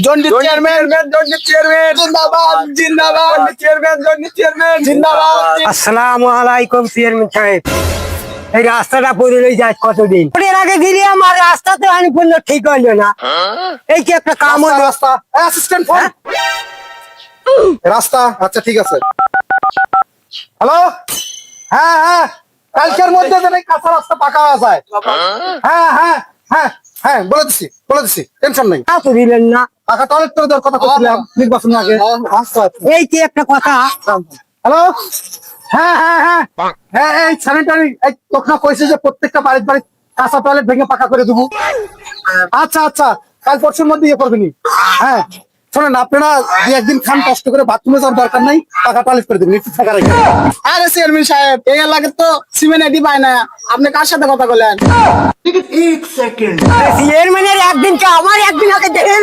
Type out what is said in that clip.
Jaundice chairman জিন্দাবাদ জিন্দাবাদ chairman জিন্দাবাদ। আসসালামু আলাইকুম চেয়ারম্যান সাহেব। এই রাস্তাটা পড়ে যায় কতদিন, এর আগে দিলে আমার রাস্তা তো আমি বললো ঠিক হইলো না। এই কি একটা কাম হলো। রাস্তা অ্যাসিস্ট্যান্ট ফোন রাস্তা। আচ্ছা ঠিক আছে। হ্যালো, হ্যাঁ হ্যাঁ, কালকের মধ্যে যেন এই কাঁচা রাস্তা পাকা হয়ে যায়। হ্যাঁ হ্যাঁ হ্যাঁ হ্যাঁ, বলে দিচ্ছি, টেনশন নেই। তা তো দিলেন না। পাকা টয়লেট করে দেওয়ার কথা বলছিলাম নির্বাচন আগে। এই কি একটা কথা। হ্যালো, হ্যাঁ হ্যাঁ হ্যাঁ হ্যাঁ, এই স্যানিটারি এই তোকে কইছে যে প্রত্যেকটা বাড়ির কাঁচা টয়লেট ভেঙে পাকা করে দেবো। আচ্ছা আচ্ছা, কাল পরশুর মধ্যে ইয়ে করবেনি। হ্যাঁ শোনেন, আপনারা দুই একদিন খান, কষ্ট করে বাথরুমে যাওয়ার দরকার নাই, পাকা টয়লেট করে দেবেন, একটু ফাঁকা রাখবেন। আরে চেয়ারম্যান সাহেব, এই এলাকায় তো সিমেন্ট আইডি পায় না, আপনি কার সাথে কথা বলেন? চেয়ারম্যানের একদিন কে আমার একদিন আগে দেখে